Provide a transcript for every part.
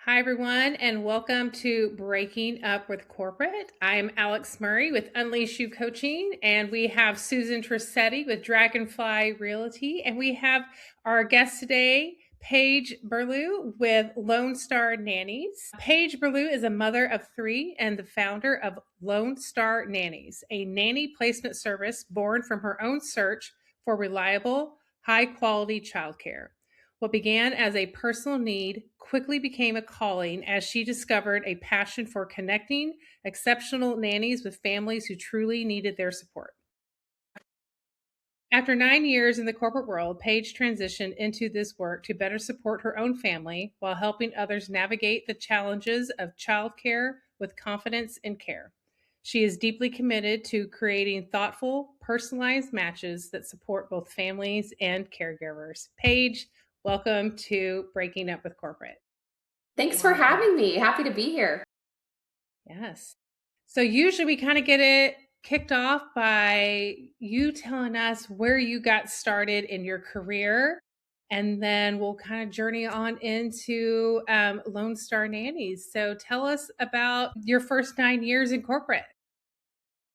Hi, everyone, and welcome to Breaking Up with Corporate. I'm Alex Murray with Unleash You Coaching, and we have Susan Trissetti with Dragonfly Realty, and we have our guest today, Paige Burlew with Lone Star Nannies. Paige Burlew is a mother of three and the founder of Lone Star Nannies, a nanny placement service born from her own search for reliable, high quality childcare. What began as a personal need quickly became a calling as she discovered a passion for connecting exceptional nannies with families who truly needed their support. After 9 years in the corporate world, Paige transitioned into this work to better support her own family while helping others navigate the challenges of childcare with confidence and care. She is deeply committed to creating thoughtful, personalized matches that support both families and caregivers. Paige, welcome to Breaking Up with Corporate. Thanks for having me. Happy to be here. Yes. So usually we kind of get it kicked off by you telling us where you got started in your career, and then we'll kind of journey on into Lone Star Nannies. So tell us about your first 9 years in corporate.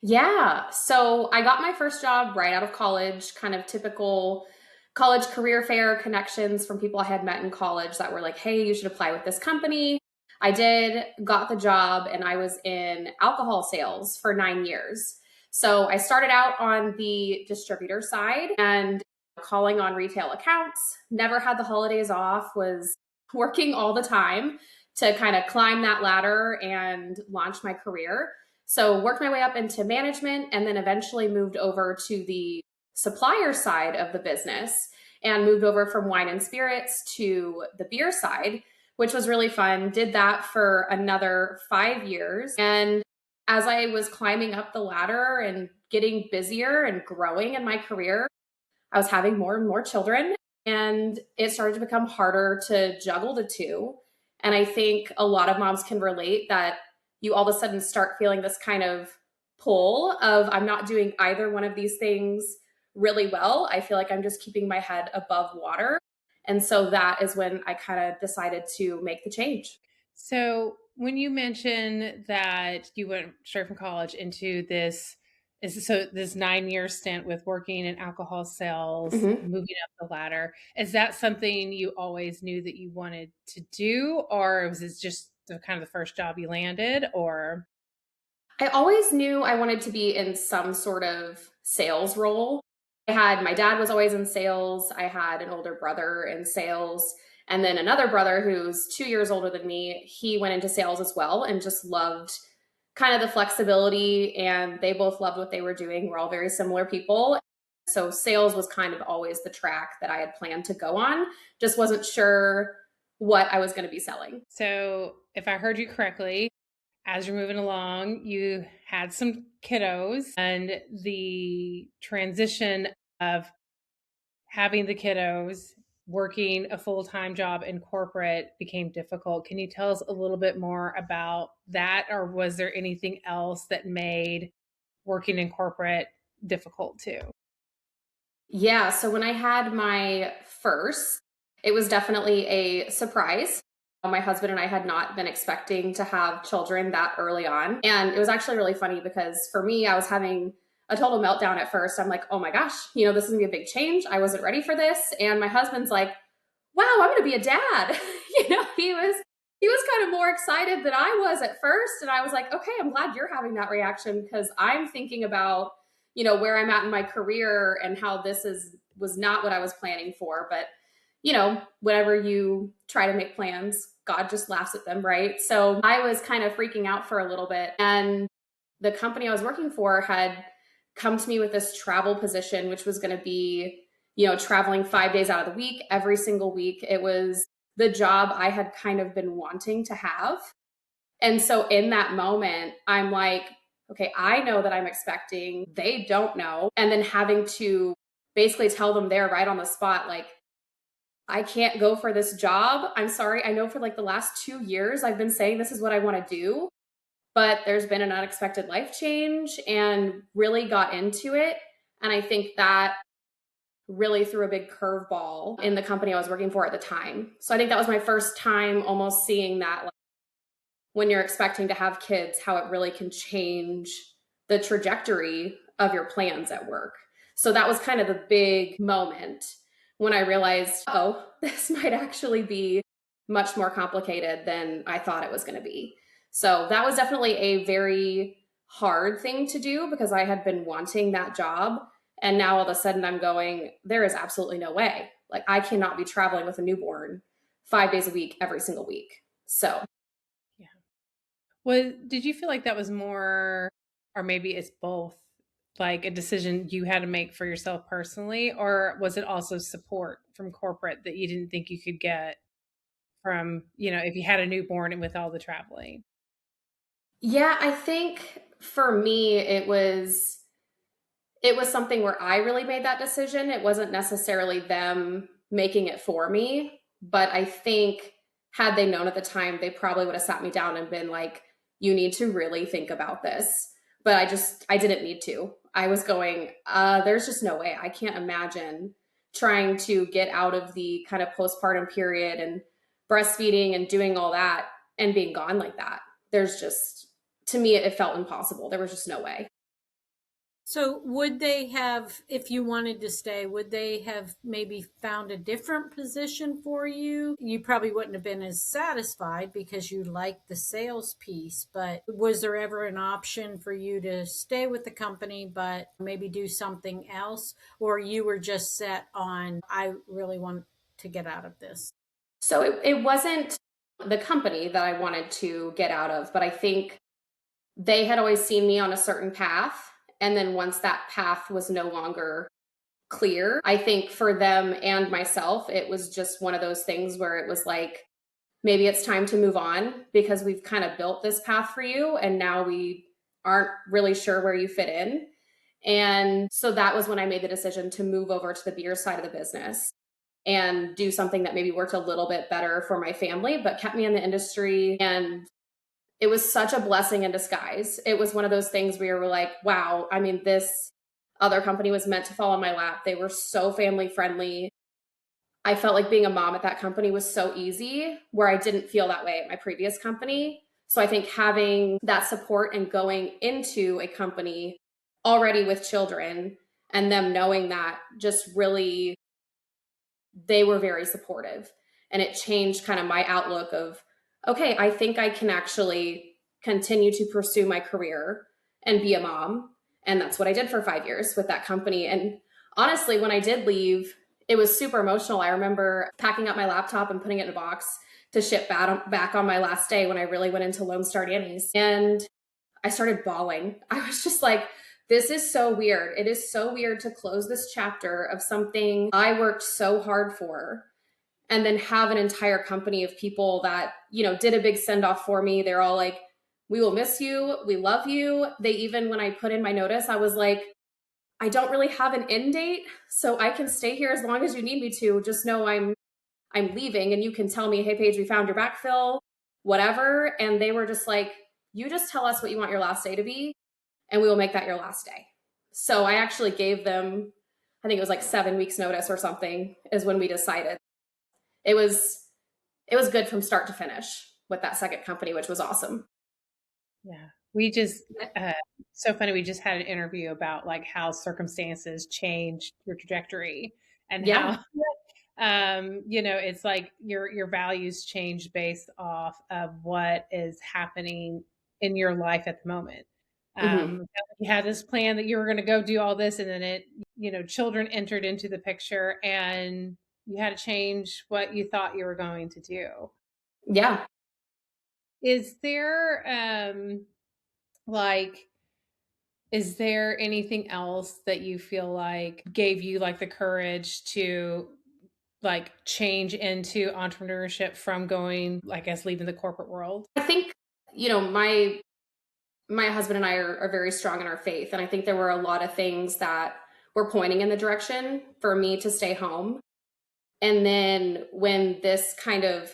Yeah. So I got my first job right out of college, kind of typical college career fair connections from people I had met in college that were like, hey, you should apply with this company. I did, got the job, and I was in alcohol sales for 9 years. So I started out on the distributor side and calling on retail accounts, never had the holidays off, was working all the time to kind of climb that ladder and launch my career. So worked my way up into management and then eventually moved over to the supplier side of the business and moved over from wine and spirits to the beer side, which was really fun. Did that for another 5 years. And as I was climbing up the ladder and getting busier and growing in my career, I was having more and more children, and it started to become harder to juggle the two. And I think a lot of moms can relate that you all of a sudden start feeling this kind of pull of I'm not doing either one of these things really well. I feel like I'm just keeping my head above water. And so that is when I kind of decided to make the change. So when you mentioned that you went straight from college into this 9 year stint with working in alcohol sales, Mhm. moving up the ladder, is that something you always knew that you wanted to do, or was it just the kind of the first job you landed, or? I always knew I wanted to be in some sort of sales role. My dad was always in sales. I had an older brother in sales. And then another brother who's 2 years older than me, he went into sales as well and just loved kind of the flexibility. And they both loved what they were doing. We're all very similar people. So sales was kind of always the track that I had planned to go on. Just wasn't sure what I was going to be selling. So if I heard you correctly, as you're moving along, you had some kiddos, and the transition of having the kiddos, working a full time job in corporate became difficult. Can you tell us a little bit more about that? Or was there anything else that made working in corporate difficult too? Yeah, so when I had my first, it was definitely a surprise. My husband and I had not been expecting to have children that early on. And it was actually really funny because for me, I was having a total meltdown at first. I'm like, oh my gosh, this is gonna be a big change. I wasn't ready for this. And my husband's like, wow, I'm gonna be a dad. He was kind of more excited than I was at first. And I was like, okay, I'm glad you're having that reaction because I'm thinking about, where I'm at in my career and how was not what I was planning for. But, whenever you try to make plans, God just laughs at them, right? So I was kind of freaking out for a little bit. And the company I was working for had come to me with this travel position, which was going to be, traveling 5 days out of the week, every single week. It was the job I had kind of been wanting to have. And so in that moment, I'm like, okay, I know that I'm expecting, they don't know. And then having to basically tell them there right on the spot, like, I can't go for this job. I'm sorry. I know for like the last 2 years, I've been saying this is what I want to do, but there's been an unexpected life change and really got into it. And I think that really threw a big curveball in the company I was working for at the time. So I think that was my first time almost seeing that, like, when you're expecting to have kids, how it really can change the trajectory of your plans at work. So that was kind of the big moment when I realized, oh, this might actually be much more complicated than I thought it was going to be. So that was definitely a very hard thing to do because I had been wanting that job. And now all of a sudden I'm going, there is absolutely no way. Like, I cannot be traveling with a newborn 5 days a week, every single week. So Yeah. Well, did you feel like that was more, or maybe it's both, like a decision you had to make for yourself personally, or was it also support from corporate that you didn't think you could get from, if you had a newborn and with all the traveling? yeah, I think for me it was something where I really made that decision. It wasn't necessarily them making it for me, but I think had they known at the time, they probably would have sat me down and been like, you need to really think about this. But I didn't need to. I was going, there's just no way. I can't imagine trying to get out of the kind of postpartum period and breastfeeding and doing all that and being gone like that. There's just, to me, it felt impossible. There was just no way. So would they have, if you wanted to stay, would they have maybe found a different position for you? You probably wouldn't have been as satisfied because you liked the sales piece, but was there ever an option for you to stay with the company, but maybe do something else? Or you were just set on, I really want to get out of this? So it wasn't the company that I wanted to get out of, but I think they had always seen me on a certain path. And then once that path was no longer clear, I think for them and myself, it was just one of those things where it was like, maybe it's time to move on because we've kind of built this path for you. And now we aren't really sure where you fit in. And so that was when I made the decision to move over to the beer side of the business and do something that maybe worked a little bit better for my family, but kept me in the industry. And it was such a blessing in disguise. It was one of those things where you were like, wow, I mean, this other company was meant to fall in my lap. They were so family friendly. I felt like being a mom at that company was so easy, where I didn't feel that way at my previous company. So I think having that support and going into a company already with children and them knowing that, just really, they were very supportive. And it changed kind of my outlook of, okay, I think I can actually continue to pursue my career and be a mom. And that's what I did for 5 years with that company. And honestly, when I did leave, it was super emotional. I remember packing up my laptop and putting it in a box to ship back on my last day when I really went into Lone Star Nannies. And I started bawling. I was just like, this is so weird. It is so weird to close this chapter of something I worked so hard for and then have an entire company of people that, did a big send off for me. They're all like, we will miss you. We love you. They even, when I put in my notice, I was like, I don't really have an end date, so I can stay here as long as you need me to. Just know I'm leaving and you can tell me, hey Paige, we found your backfill, whatever. And they were just like, you just tell us what you want your last day to be and we will make that your last day. So I actually gave them, I think it was like 7 weeks notice or something, is when we decided. It was good from start to finish with that second company, which was awesome. Yeah. We just, so funny. We just had an interview about like how circumstances change your trajectory and Yeah. how, it's like your values change based off of what is happening in your life at the moment. Hmm. You had this plan that you were going to go do all this, and then children entered into the picture, and you had to change what you thought you were going to do. Yeah. Is there, like, is there anything else that you feel like gave you like the courage to like change into entrepreneurship from going, I guess, leaving the corporate world? I think, my husband and I are very strong in our faith. And I think there were a lot of things that were pointing in the direction for me to stay home. And then when this kind of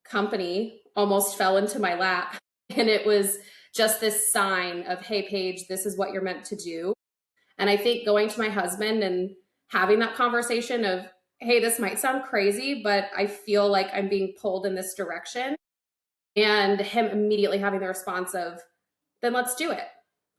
company almost fell into my lap, and it was just this sign of, hey, Paige, this is what you're meant to do. And I think going to my husband and having that conversation of, hey, this might sound crazy, but I feel like I'm being pulled in this direction. And him immediately having the response of, then let's do it.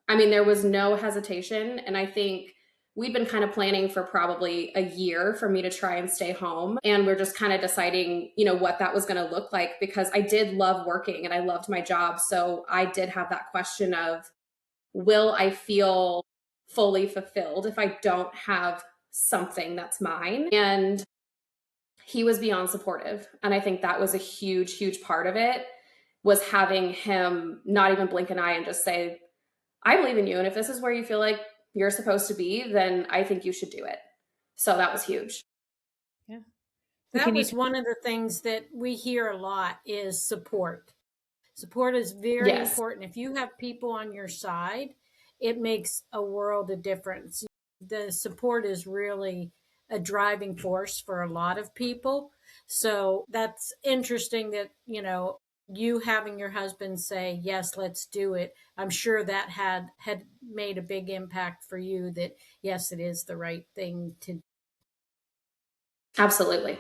I mean, there was no hesitation. And I think we'd been kind of planning for probably a year for me to try and stay home. And we're just kind of deciding, what that was going to look like, because I did love working and I loved my job. So I did have that question of, will I feel fully fulfilled if I don't have something that's mine? And he was beyond supportive. And I think that was a huge, huge part of it, was having him not even blink an eye and just say, I believe in you. And if this is where you feel like you're supposed to be, then I think you should do it. So that was huge. Yeah. That was one of the things that we hear a lot is support. Support is very important. If you have people on your side, it makes a world of difference. The support is really a driving force for a lot of people. So that's interesting that, you having your husband say, yes, let's do it. I'm sure that had made a big impact for you, that yes, it is the right thing to do. Absolutely.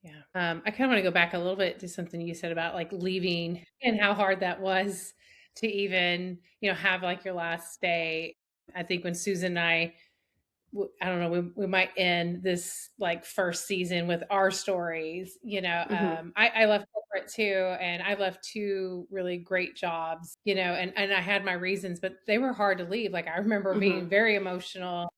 Yeah. I kind of want to go back a little bit to something you said about like leaving and how hard that was to even, have like your last day. I think when Susan and I don't know, we might end this like first season with our stories. I left corporate too, and I left two really great jobs, and I had my reasons, but they were hard to leave. Like I remember being very emotional,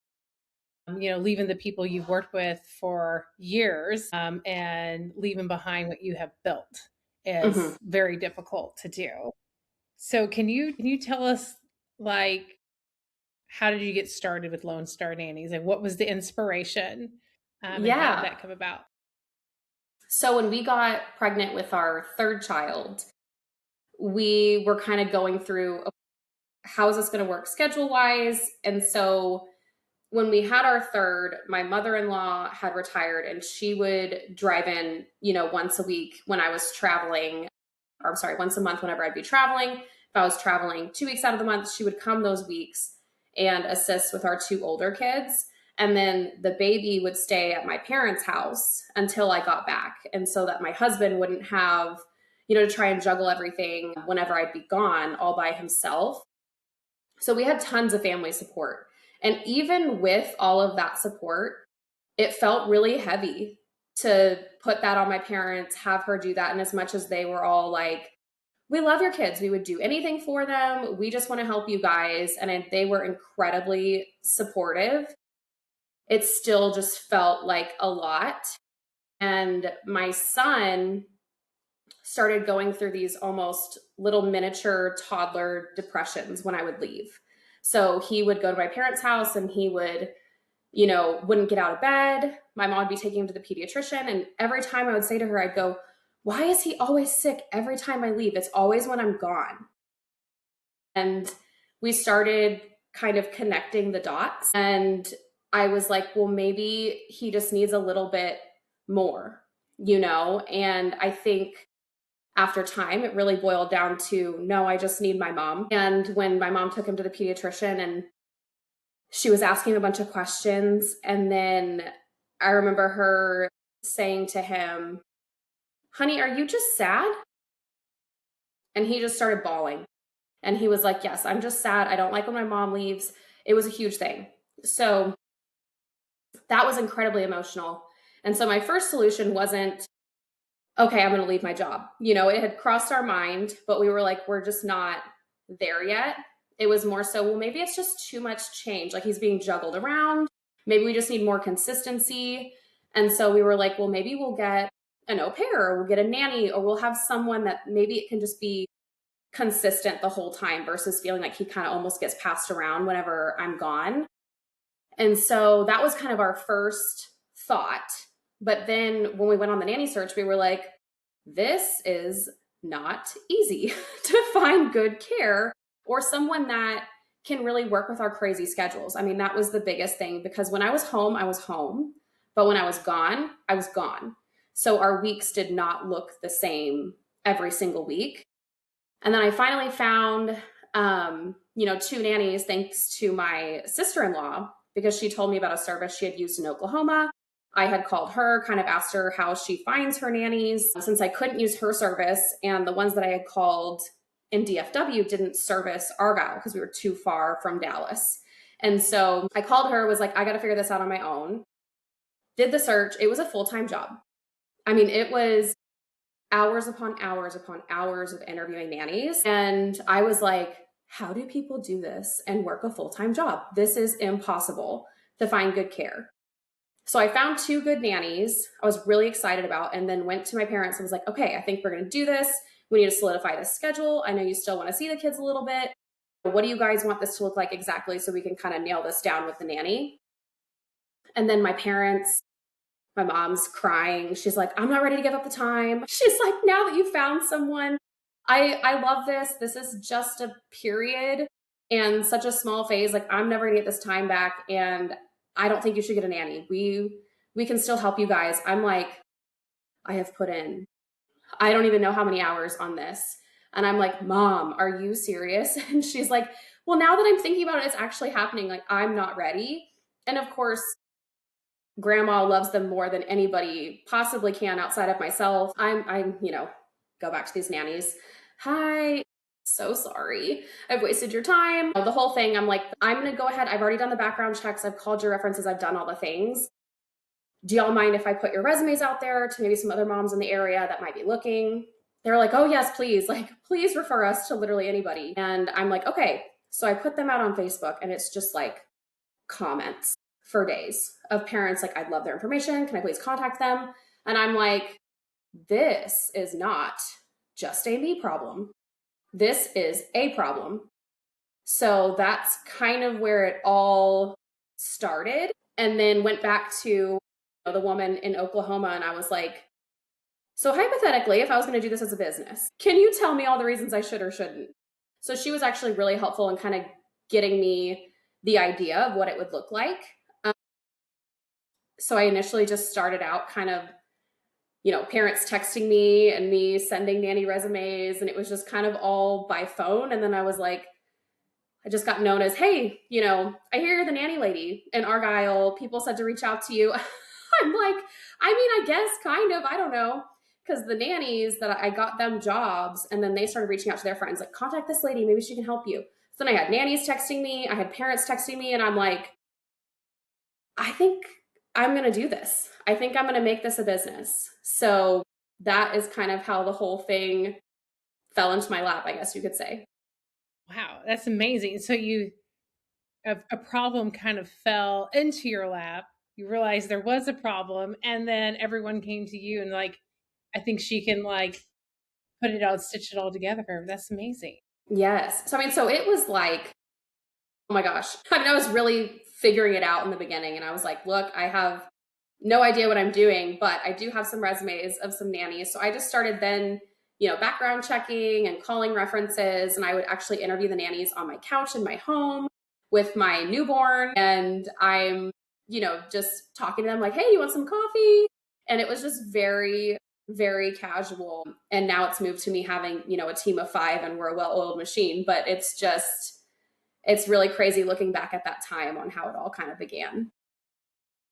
leaving the people you've worked with for years, and leaving behind what you have built is very difficult to do. So can you tell us, like, how did you get started with Lone Star Nannies, and what was the inspiration, and how did that come about? So when we got pregnant with our third child, we were kind of going through, how is this going to work schedule wise? And so when we had our third, my mother-in-law had retired, and she would drive in, once a week when I was traveling, or I'm sorry, once a month whenever I'd be traveling. If I was traveling 2 weeks out of the month, she would come those weeks and assist with our two older kids. And then the baby would stay at my parents' house until I got back. And so that my husband wouldn't have, to try and juggle everything whenever I'd be gone all by himself. So we had tons of family support. And even with all of that support, it felt really heavy to put that on my parents, have her do that. And as much as they were all like, we love your kids, we would do anything for them, we just want to help you guys, and they were incredibly supportive, it still just felt like a lot. And my son started going through these almost little miniature toddler depressions when I would leave. So he would go to my parents' house and he would, wouldn't get out of bed. My mom would be taking him to the pediatrician. And every time I would say to her, I'd go, why is he always sick every time I leave? It's always when I'm gone. And we started kind of connecting the dots. And I was like, well, maybe he just needs a little bit more, And I think after time, it really boiled down to, no, I just need my mom. And when my mom took him to the pediatrician and she was asking a bunch of questions, and then I remember her saying to him, honey, are you just sad? And he just started bawling. And he was like, yes, I'm just sad. I don't like when my mom leaves. It was a huge thing. So that was incredibly emotional. And so my first solution wasn't, okay, I'm going to leave my job. It had crossed our mind, but we were like, we're just not there yet. It was more so, well, maybe it's just too much change. Like he's being juggled around. Maybe we just need more consistency. And so we were like, well, maybe we'll get an au pair, or we'll get a nanny, or we'll have someone that maybe it can just be consistent the whole time versus feeling like he kind of almost gets passed around whenever I'm gone. And so that was kind of our first thought. But then when we went on the nanny search, we were like, this is not easy to find good care or someone that can really work with our crazy schedules. I mean, that was the biggest thing, because when I was home, I was home. But when I was gone, I was gone. So our weeks did not look the same every single week. And then I finally found, two nannies, thanks to my sister-in-law, because she told me about a service she had used in Oklahoma. I had called her, kind of asked her how she finds her nannies, since I couldn't use her service, and the ones that I had called in DFW didn't service Argyle because we were too far from Dallas. And so I called her, was like, I got to figure this out on my own. Did the search. It was a full-time job. I mean, it was hours upon hours upon hours of interviewing nannies. And I was like, how do people do this and work a full-time job? This is impossible to find good care. So I found 2 good nannies I was really excited about, and then went to my parents and was like, okay, I think we're going to do this. We need to solidify this schedule. I know you still want to see the kids a little bit. What do you guys want this to look like exactly so we can kind of nail this down with the nanny? And then my parents, my mom's crying. She's like, I'm not ready to give up the time. She's like, now that you found someone, I love this. This is just a period and such a small phase. Like, I'm never gonna get this time back. And I don't think you should get a nanny. We can still help you guys. I'm like, I have put in, I don't even know how many hours on this. And I'm like, Mom, are you serious? And she's like, well, now that I'm thinking about it, it's actually happening. Like, I'm not ready. And of course, grandma loves them more than anybody possibly can outside of myself. I'm, go back to these nannies. Hi, so sorry. I've wasted your time. The whole thing, I'm like, I'm going to go ahead. I've already done the background checks. I've called your references. I've done all the things. Do y'all mind if I put your resumes out there to maybe some other moms in the area that might be looking? They're like, oh yes, please. Like, please refer us to literally anybody. And I'm like, okay. So I put them out on Facebook, and it's just like comments for days of parents like, I'd love their information. Can I please contact them? And I'm like, this is not just a me problem. This is a problem. So that's kind of where it all started. And then went back to the woman in Oklahoma, and I was like, so hypothetically, if I was going to do this as a business, can you tell me all the reasons I should or shouldn't? So she was actually really helpful in kind of getting me the idea of what it would look like. So I initially just started out kind of, parents texting me and me sending nanny resumes, and it was just kind of all by phone. And then I was like, I just got known as, hey, I hear you're the nanny lady in Argyle. People said to reach out to you. I'm like, I guess kind of, I don't know. Because the nannies that I got them jobs, and then they started reaching out to their friends, like, contact this lady, maybe she can help you. So then I had nannies texting me, I had parents texting me, and I'm like, I think I'm going to do this. I think I'm going to make this a business. So that is kind of how the whole thing fell into my lap, I guess you could say. Wow, that's amazing. So a problem kind of fell into your lap. You realized there was a problem, and then everyone came to you and like, I think she can like put it all, stitch it all together. That's amazing. Yes. So it was like, oh my gosh. I was really figuring it out in the beginning, and I was like, look, I have no idea what I'm doing, but I do have some resumes of some nannies. So I just started then, background checking and calling references, and I would actually interview the nannies on my couch in my home with my newborn. And I'm, just talking to them like, hey, you want some coffee? And it was just very, very casual. And now it's moved to me having, a team of 5, and we're a well-oiled machine, but it's really crazy looking back at that time on how it all kind of began.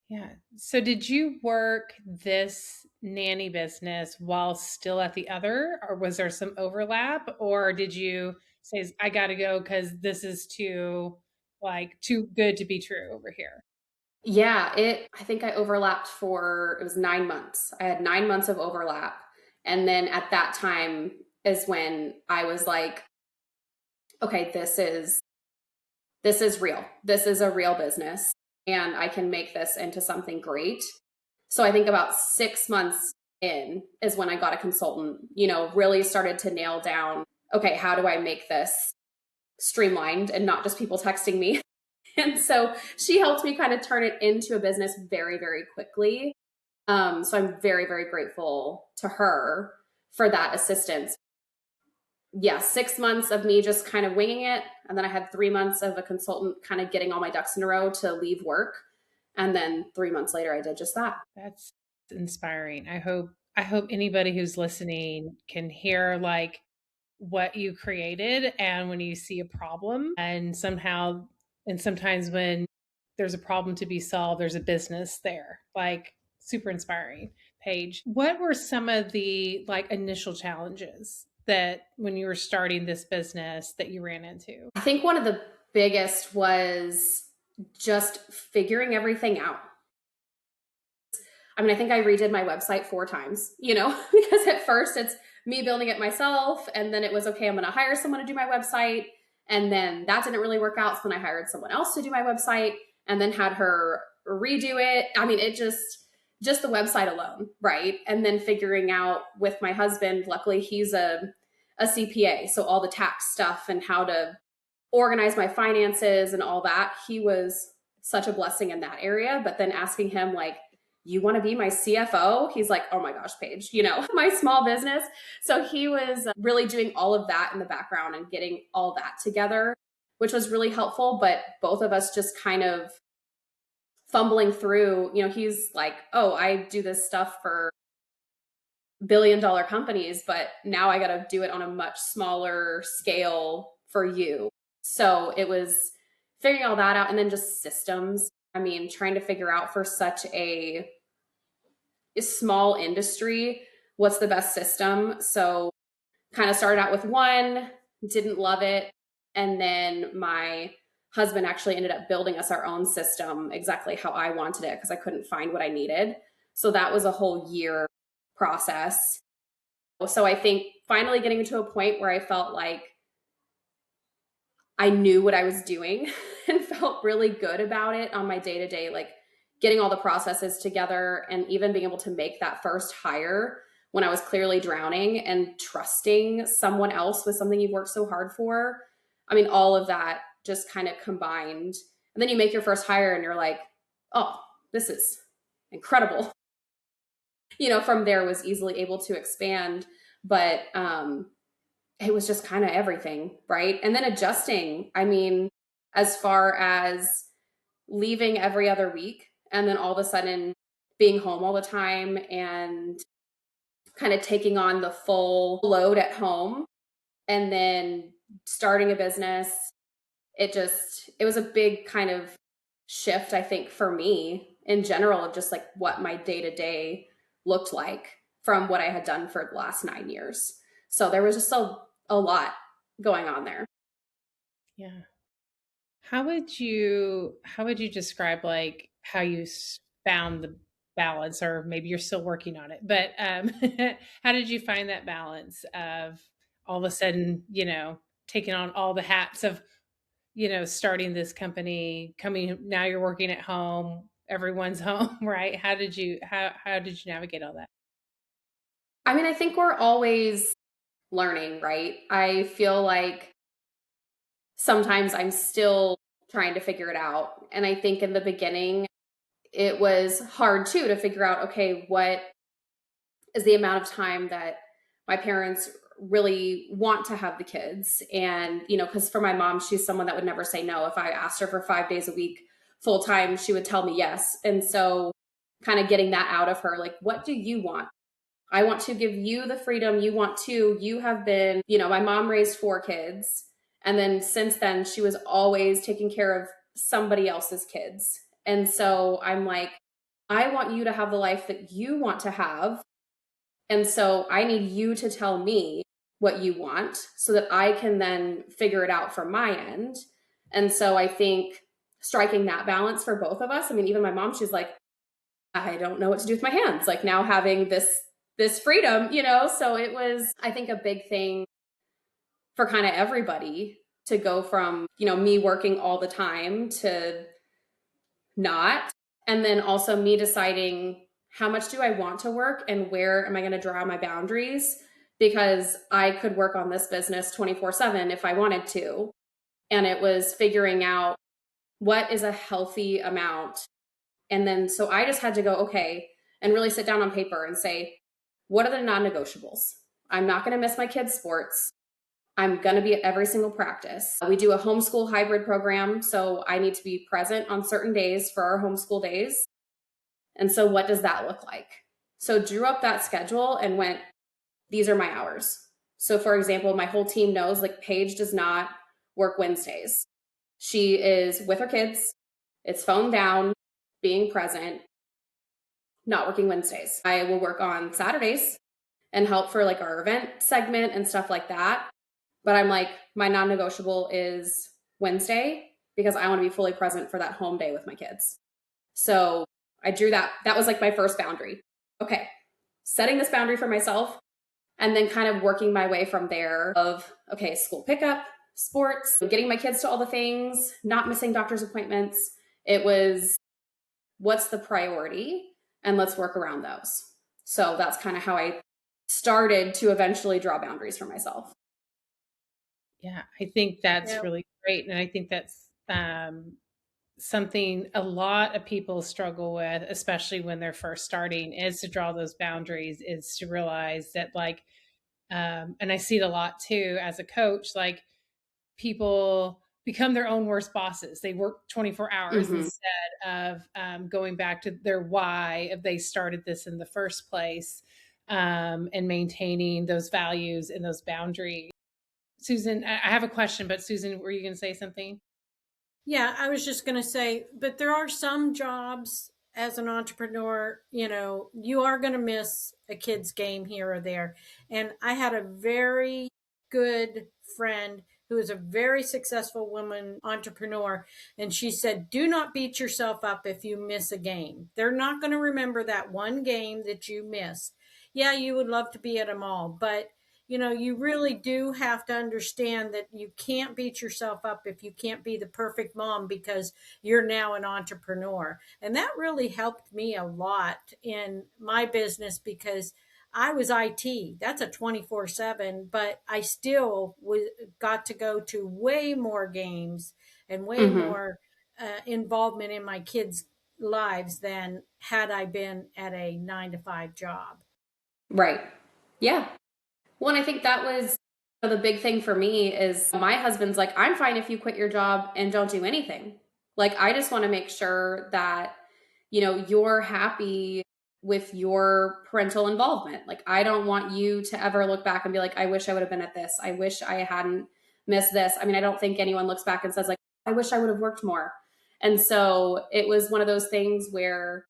Yeah. So did you work this nanny business while still at the other, or was there some overlap, or did you say, I got to go because this is too good to be true over here? Yeah, I think I overlapped it was 9 months. I had 9 months of overlap. And then at that time is when I was like, okay, this is real. This is a real business, and I can make this into something great. So I think about 6 months in is when I got a consultant, really started to nail down, okay, how do I make this streamlined and not just people texting me? And so she helped me kind of turn it into a business very, very quickly. So I'm very, very grateful to her for that assistance. Yeah, 6 months of me just kind of winging it. And then I had 3 months of a consultant kind of getting all my ducks in a row to leave work. And then 3 months later, I did just that. That's inspiring. I hope anybody who's listening can hear like what you created, and when you see a problem, and sometimes when there's a problem to be solved. There's a business there. Like, super inspiring. Paige, what were some of the like initial challenges that when you were starting this business that you ran into? I think one of the biggest was just figuring everything out. I mean, I think I redid my website 4 times, because at first it's me building it myself. And then it was, okay, I'm going to hire someone to do my website. And then that didn't really work out. So then I hired someone else to do my website and then had her redo it. I mean, it just the website alone. Right. And then figuring out with my husband, luckily he's a CPA. So all the tax stuff and how to organize my finances and all that, he was such a blessing in that area. But then asking him, like, you want to be my CFO? He's like, oh my gosh, Paige, my small business. So he was really doing all of that in the background and getting all that together, which was really helpful. But both of us just kind of fumbling through, he's like, oh, I do this stuff for billion-dollar companies, but now I got to do it on a much smaller scale for you. So it was figuring all that out, and then just systems. I mean, trying to figure out for such a small industry, what's the best system. So kind of started out with one, didn't love it. And then my husband actually ended up building us our own system exactly how I wanted it because I couldn't find what I needed. So that was a whole year process. So I think finally getting to a point where I felt like I knew what I was doing and felt really good about it on my day-to-day, like getting all the processes together and even being able to make that first hire when I was clearly drowning and trusting someone else with something you've worked so hard for. I mean, all of that just kind of combined. And then you make your first hire and you're like, oh, this is incredible. From there was easily able to expand, but it was just kind of everything, right? And then adjusting, I mean, as far as leaving every other week and then all of a sudden being home all the time and kind of taking on the full load at home and then starting a business, it was a big kind of shift, I think, for me in general of just like what my day-to-day looked like from what I had done for the last 9 years. So there was just a lot going on there. Yeah. How would you describe like how you found the balance, or maybe you're still working on it, but how did you find that balance of all of a sudden, taking on all the hats of, starting this company, now you're working at home, everyone's home, right? How did you navigate all that? I mean, I think we're always learning, right? I feel like sometimes I'm still trying to figure it out. And I think in the beginning, it was hard too to figure out, okay, what is the amount of time that my parents really want to have the kids? And, because for my mom, she's someone that would never say no. If I asked her for 5 days a week full time, she would tell me yes. And so kind of getting that out of her, like, what do you want? I want to give you the freedom you want to. You have been, my mom raised 4 kids. And then since then, she was always taking care of somebody else's kids. And so I'm like, I want you to have the life that you want to have. And so I need you to tell me what you want so that I can then figure it out from my end. And so I think striking that balance for both of us. I mean, even my mom, she's like, I don't know what to do with my hands. Like now having this freedom, so it was, I think, a big thing for kind of everybody to go from, me working all the time to not. And then also me deciding how much do I want to work and where am I going to draw my boundaries? Because I could work on this business 24/7 if I wanted to. And it was figuring out what is a healthy amount. And then, so I just had to go, okay, and really sit down on paper and say, what are the non-negotiables? I'm not going to miss my kids' sports. I'm going to be at every single practice. We do a homeschool hybrid program, so I need to be present on certain days for our homeschool days. And so what does that look like? So drew up that schedule and went, these are my hours. So for example, my whole team knows like Paige does not work Wednesdays. She is with her kids It's phone down, being present, not working Wednesdays. I will work on Saturdays and help for like our event segment and stuff like that. But I'm like, my non-negotiable is Wednesday because I want to be fully present for that home day with my kids. So I drew that. That was like my first boundary. Okay, setting this boundary for myself and then kind of working my way from there of, okay, school pickup, sports, getting my kids to all the things, not missing doctor's appointments. It was, what's the priority? And let's work around those. So that's kind of how I started to eventually draw boundaries for myself. Yeah, I think that's really great. And I think that's something a lot of people struggle with, especially when they're first starting, is to draw those boundaries, is to realize that, like, and I see it a lot too as a coach, like, people become their own worst bosses. They work 24 hours instead of going back to their why of they started this in the first place, and maintaining those values and those boundaries. Susan, I have a question, but Susan, were you going to say something? Yeah, I was just going to say, but there are some jobs as an entrepreneur, you are going to miss a kid's game here or there. And I had a very good friend who is a very successful woman entrepreneur. And she said, do not beat yourself up if you miss a game. They're not going to remember that one game that you missed. Yeah, you would love to be at a mall, but you really do have to understand that you can't beat yourself up if you can't be the perfect mom because you're now an entrepreneur. And that really helped me a lot in my business because I was IT. That's a 24/7, but I still got to go to way more games and way more involvement in my kids' lives than had I been at a 9 to 5 job. Right. Yeah. Well, and I think that was the big thing for me is my husband's like, I'm fine if you quit your job and don't do anything. Like, I just want to make sure that, you're happy with your parental involvement. Like, I don't want you to ever look back and be like, I wish I would have been at this. I wish I hadn't missed this. I mean, I don't think anyone looks back and says, like, I wish I would have worked more. And so it was one of those things where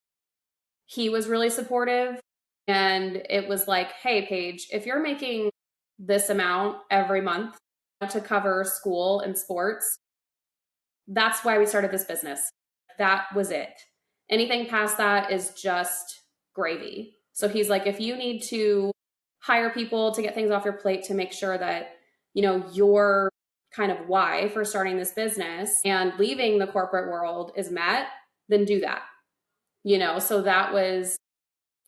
he was really supportive. And it was like, hey, Paige, if you're making this amount every month to cover school and sports, that's why we started this business. That was it. Anything past that is just gravy. So he's like, if you need to hire people to get things off your plate to make sure that, your kind of why for starting this business and leaving the corporate world is met, then do that. So that was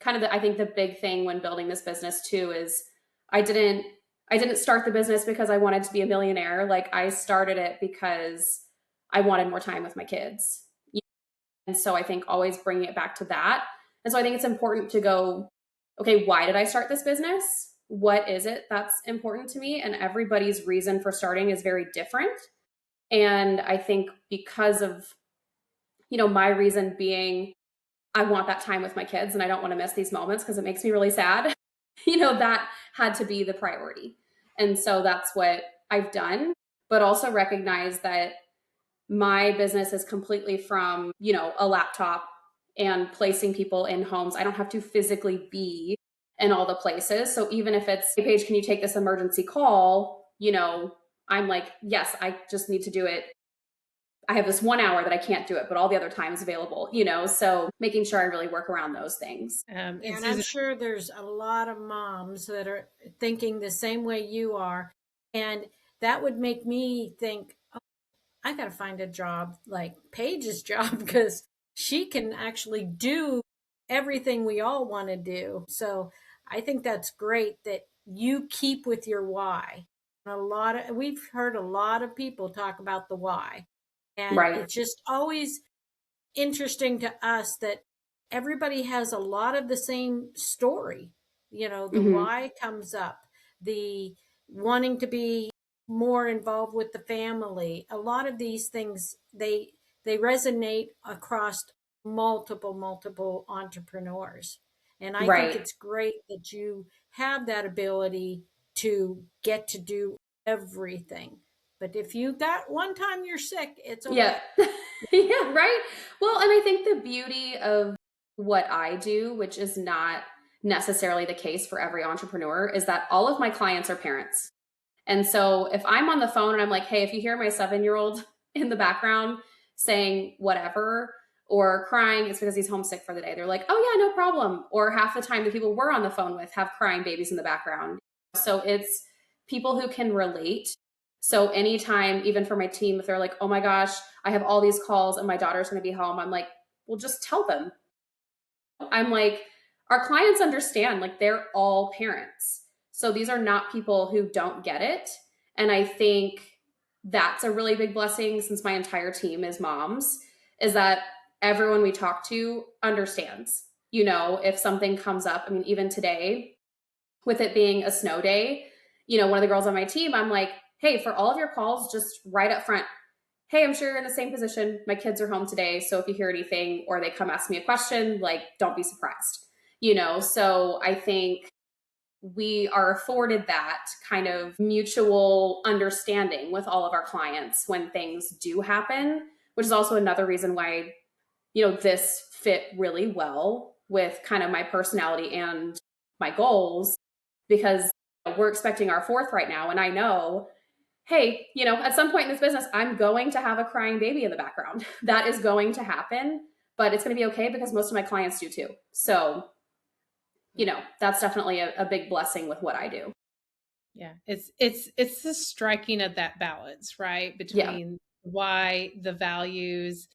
kind of I think the big thing when building this business too is I didn't start the business because I wanted to be a millionaire. Like, I started it because I wanted more time with my kids. And so I think always bringing it back to that. And so I think it's important to go, okay, why did I start this business? What is it that's important to me? And everybody's reason for starting is very different. And I think because of, my reason being I want that time with my kids and I don't want to miss these moments because it makes me really sad. That had to be the priority. And so that's what I've done, but also recognize that my business is completely from, a laptop and placing people in homes. I don't have to physically be in all the places. So even if it's, hey, Paige, can you take this emergency call? I'm like, yes, I just need to do it. I have this 1 hour that I can't do it, but all the other times available, so making sure I really work around those things. And I'm sure there's a lot of moms that are thinking the same way you are. And that would make me think, oh, I got to find a job like Paige's job because she can actually do everything we all want to do. So I think that's great that you keep with your why. We've heard a lot of people talk about the why. And Right. it's just always interesting to us that everybody has a lot of the same story. The why comes up, the wanting to be more involved with the family. A lot of these things, they resonate across multiple entrepreneurs. And I think it's great that you have that ability to get to do everything. But if you got one time you're sick, it's okay. Yeah. Yeah, right. Well, and I think the beauty of what I do, which is not necessarily the case for every entrepreneur, is that all of my clients are parents. And so if I'm on the phone and I'm like, hey, if you hear my 7-year-old in the background saying whatever or crying, it's because he's homesick for the day. They're like, oh yeah, no problem. Or half the time the people we're on the phone with have crying babies in the background. So it's people who can relate. So anytime, even for my team, if they're like, oh my gosh, I have all these calls and my daughter's going to be home, I'm like, well, just tell them. I'm like, our clients understand, like they're all parents. So these are not people who don't get it. And I think that's a really big blessing, since my entire team is moms, is that everyone we talk to understands. You know, if something comes up, I mean, even today, with it being a snow day, you know, one of the girls on my team, I'm like, hey, for all of your calls, just right up front, hey, I'm sure you're in the same position. My kids are home today. So if you hear anything or they come ask me a question, like, don't be surprised, you know? So I think we are afforded that kind of mutual understanding with all of our clients when things do happen, which is also another reason why, you know, this fit really well with kind of my personality and my goals, because we're expecting our fourth right now. And I know, hey, you know, at some point in this business, I'm going to have a crying baby in the background. That is going to happen, but it's going to be okay because most of my clients do too. So, you know, that's definitely a big blessing with what I do. Yeah. It's the striking of that balance, right? Between why, the values,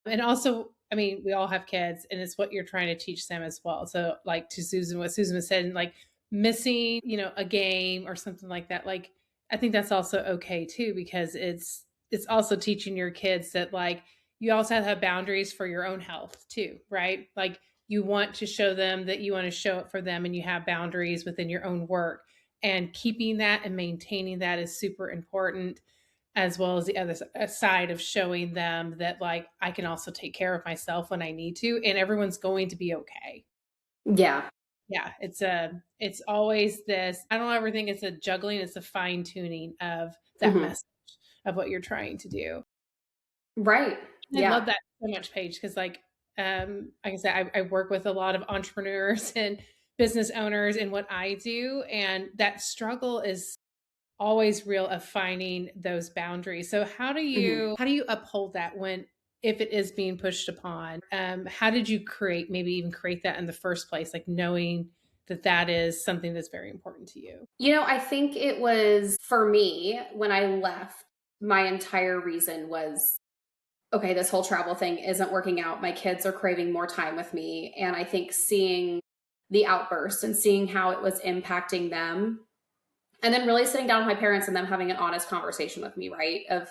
and also, I mean, we all have kids and it's what you're trying to teach them as well. So like to Susan, what Susan was saying, like missing, you know, a game or something like that. Like, I think that's also okay too, because it's also teaching your kids that like, you also have to have boundaries for your own health too, right? Like you want to show them that you want to show up for them and you have boundaries within your own work, and keeping that and maintaining that is super important, as well as the other side of showing them that like I can also take care of myself when I need to, and everyone's going to be okay. Yeah. Yeah, it's always this, I don't ever think it's a juggling, it's a fine tuning of that Mm-hmm. message of what you're trying to do. Right. I Yeah. love that so much, Paige, because like I said, I work with a lot of entrepreneurs and business owners in what I do, and that struggle is always real of finding those boundaries. So Mm-hmm. how do you uphold that when, if it is being pushed upon? How did you maybe even create that in the first place, like knowing that that is something that's very important to you? You know, I think it was for me when I left, my entire reason was, okay, this whole travel thing isn't working out. My kids are craving more time with me. And I think seeing the outburst and seeing how it was impacting them, and then really sitting down with my parents and them having an honest conversation with me, right? Of,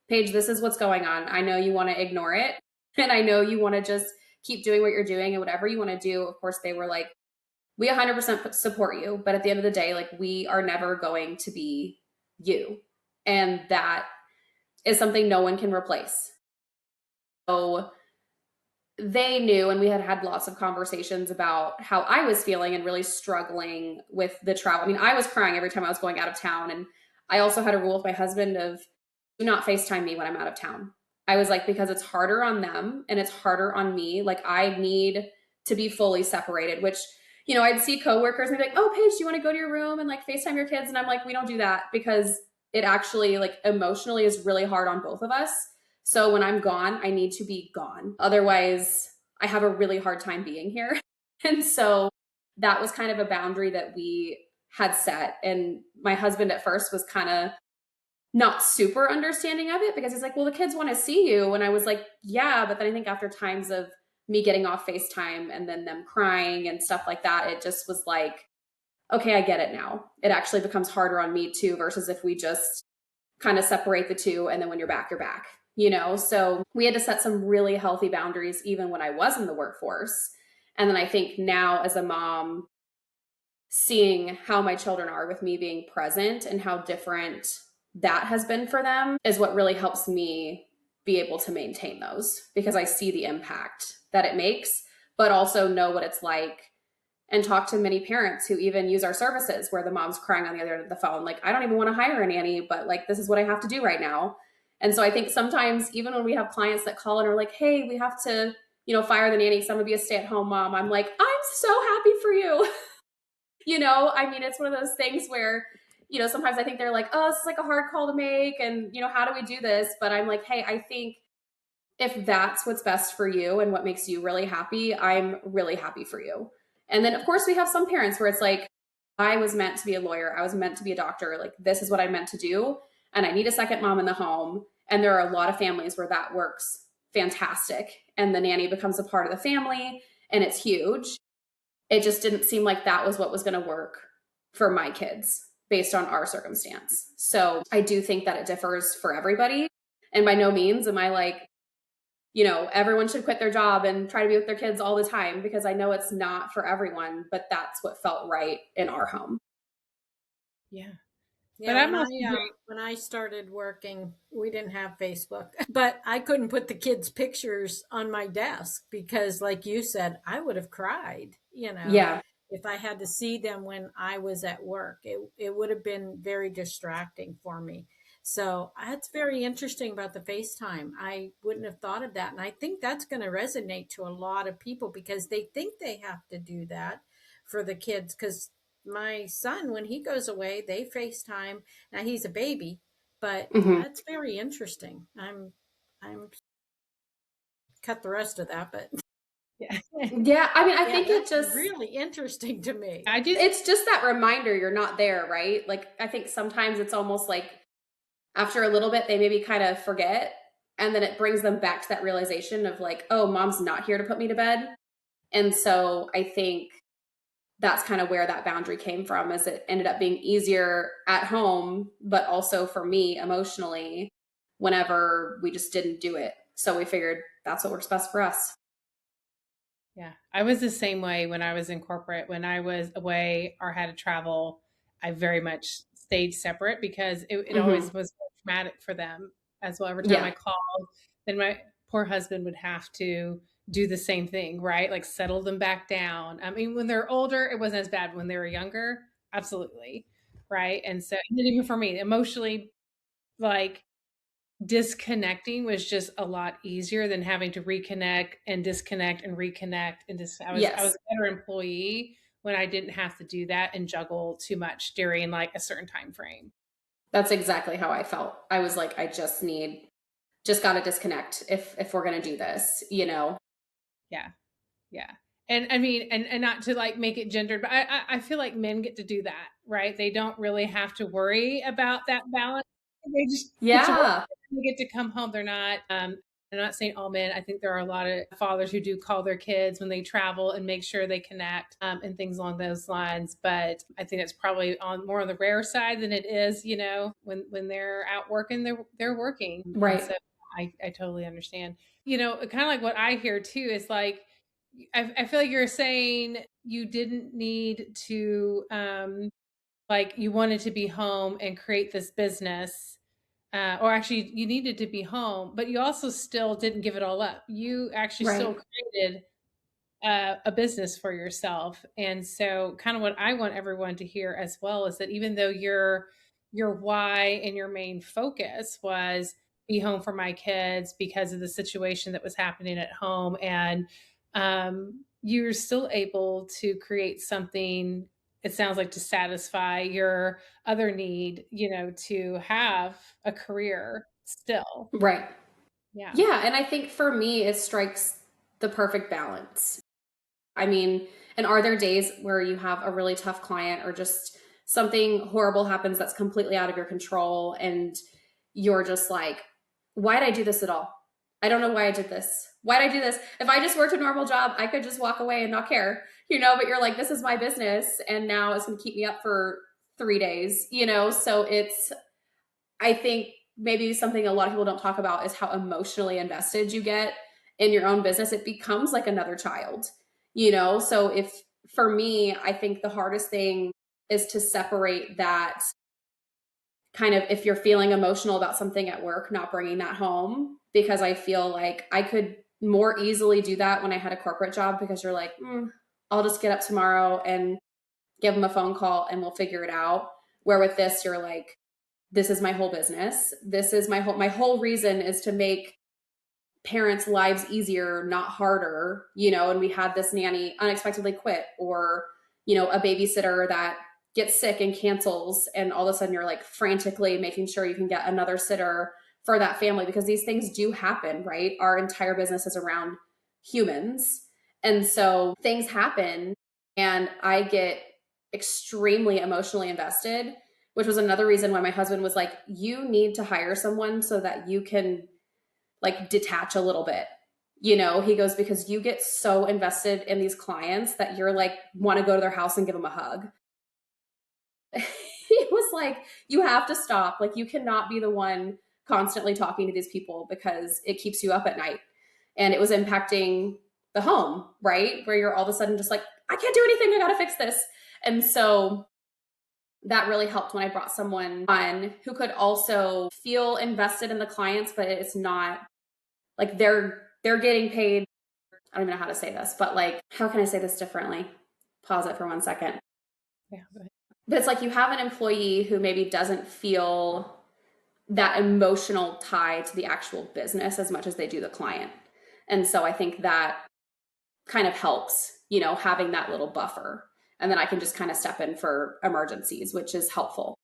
Paige, this is what's going on. I know you want to ignore it. And I know you want to just keep doing what you're doing and whatever you want to do. Of course, they were like, we 100% support you. But at the end of the day, like, we are never going to be you. And that is something no one can replace. So they knew, and we had had lots of conversations about how I was feeling and really struggling with the travel. I mean, I was crying every time I was going out of town. And I also had a rule with my husband of, do not FaceTime me when I'm out of town. I was like, because it's harder on them and it's harder on me. Like, I need to be fully separated, which, you know, I'd see coworkers and be like, oh, Paige, do you want to go to your room and like FaceTime your kids? And I'm like, we don't do that, because it actually like emotionally is really hard on both of us. So when I'm gone, I need to be gone. Otherwise, I have a really hard time being here. And so that was kind of a boundary that we had set. And my husband at first was kind of not super understanding of it, because he's like, well, the kids want to see you. And I was like, yeah. But then I think after times of me getting off FaceTime and then them crying and stuff like that, it just was like, okay, I get it now. It actually becomes harder on me too, versus if we just kind of separate the two. And then when you're back, you know? So we had to set some really healthy boundaries even when I was in the workforce. And then I think now as a mom, seeing how my children are with me being present and how different that has been for them is what really helps me be able to maintain those, because I see the impact that it makes, but also know what it's like and talk to many parents who even use our services where the mom's crying on the other end of the phone. Like, I don't even want to hire a nanny, but like, this is what I have to do right now. And so I think sometimes even when we have clients that call and are like, hey, we have to, fire the nanny, some of you a stay-at-home mom, I'm like, I'm so happy for you. I mean, it's one of those things where, sometimes I think they're like, oh, this is like a hard call to make. And, how do we do this? But I'm like, hey, I think if that's what's best for you and what makes you really happy, I'm really happy for you. And then, of course, we have some parents where it's like, I was meant to be a lawyer. I was meant to be a doctor. Like, this is what I'm meant to do. And I need a second mom in the home. And there are a lot of families where that works fantastic. And the nanny becomes a part of the family and it's huge. It just didn't seem like that was what was going to work for my kids based on our circumstance. So I do think that it differs for everybody. And by no means am I like, everyone should quit their job and try to be with their kids all the time, because I know it's not for everyone, but that's what felt right in our home. Yeah. Yeah, but when I started working, we didn't have Facebook, but I couldn't put the kids' pictures on my desk because, like you said, I would have cried, Yeah. if I had to see them when I was at work. It would have been very distracting for me. So that's very interesting about the FaceTime. I wouldn't have thought of that. And I think that's going to resonate to a lot of people because they think they have to do that for the kids. Because my son, when he goes away, they FaceTime. Now he's a baby, but that's very interesting. I'm cut the rest of that, but yeah. I mean, I think it just really interesting to me. It's just that reminder you're not there, right? Like, I think sometimes it's almost like after a little bit, they maybe kind of forget. And then it brings them back to that realization of like, oh, mom's not here to put me to bed. And so I think that's kind of where that boundary came from, is it ended up being easier at home, but also for me emotionally whenever we just didn't do it. So we figured that's what works best for us. Yeah, I was the same way when I was in corporate. When I was away or had to travel, I very much stayed separate because it always was traumatic for them as well. Every time I called, then my poor husband would have to do the same thing, right? Like settle them back down. I mean, when they're older, it wasn't as bad. When they were younger, absolutely, right? And so, and even for me, emotionally, like disconnecting was just a lot easier than having to reconnect and disconnect and reconnect and just I was a better employee when I didn't have to do that and juggle too much during like a certain time frame. That's exactly how I felt. I was like, I just got to disconnect if we're going to do this, Yeah. Yeah. And I mean, and not to like make it gendered, but I feel like men get to do that, right? They don't really have to worry about that balance. They just get to work, they get to come home. I'm not saying all men. I think there are a lot of fathers who do call their kids when they travel and make sure they connect and things along those lines. But I think it's probably more on the rare side than it is, when they're out working, they're working. Right. So I totally understand. Kind of like what I hear too is like, I feel like you're saying you didn't need to, like you wanted to be home and create this business, or actually you needed to be home, but you also still didn't give it all up. You actually still created a business for yourself. And so kind of what I want everyone to hear as well is that even though your why and your main focus was be home for my kids because of the situation that was happening at home, and you're still able to create something, it sounds like, to satisfy your other need, to have a career still. Right. Yeah. Yeah. And I think for me, it strikes the perfect balance. I mean, and are there days where you have a really tough client or just something horrible happens that's completely out of your control and you're just like, why did I do this at all? I don't know why I did this. Why did I do this? If I just worked a normal job, I could just walk away and not care, but you're like, this is my business and now it's going to keep me up for 3 days, so I think maybe something a lot of people don't talk about is how emotionally invested you get in your own business. It becomes like another child, so if for me, I think the hardest thing is to separate that kind of, if you're feeling emotional about something at work, not bringing that home, because I feel like I could more easily do that when I had a corporate job, because you're like, I'll just get up tomorrow and give them a phone call and we'll figure it out. Where with this, you're like, this is my whole business. This is my whole reason is to make parents' lives easier, not harder, and we had this nanny unexpectedly quit, or, a babysitter that gets sick and cancels. And all of a sudden you're like frantically making sure you can get another sitter for that family, because these things do happen, right? Our entire business is around humans. And so things happen and I get extremely emotionally invested, which was another reason why my husband was like, you need to hire someone so that you can like detach a little bit. He goes, because you get so invested in these clients that you're like, want to go to their house and give them a hug. He was like, you have to stop. Like, you cannot be the one constantly talking to these people because it keeps you up at night. And it was impacting the home, right? Where you're all of a sudden just like, I can't do anything. I got to fix this. And so that really helped when I brought someone on who could also feel invested in the clients, but it's not like they're getting paid. I don't even know how to say this, but like, how can I say this differently? Pause it for 1 second. Yeah. But it's like you have an employee who maybe doesn't feel that emotional tie to the actual business as much as they do the client. And so I think that kind of helps, having that little buffer. And then I can just kind of step in for emergencies, which is helpful.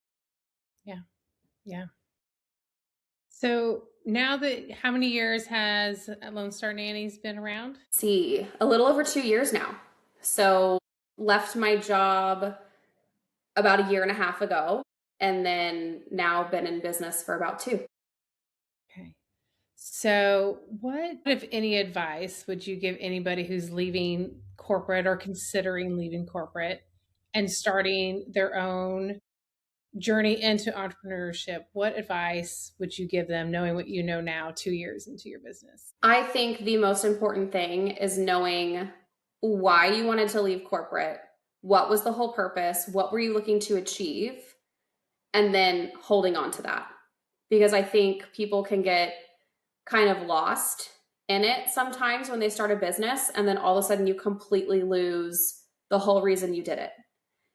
Yeah. Yeah. So now how many years has Lone Star Nannies been around? See, a little over 2 years now. So left my job about 1.5 years ago, and then now been in business for about 2. Okay. So what, if any, advice would you give anybody who's leaving corporate or considering leaving corporate and starting their own journey into entrepreneurship? What advice would you give them knowing what you know now 2 years into your business? I think the most important thing is knowing why you wanted to leave corporate. What was the whole purpose? What were you looking to achieve? And then holding on to that. Because I think people can get kind of lost in it sometimes when they start a business, and then all of a sudden you completely lose the whole reason you did it.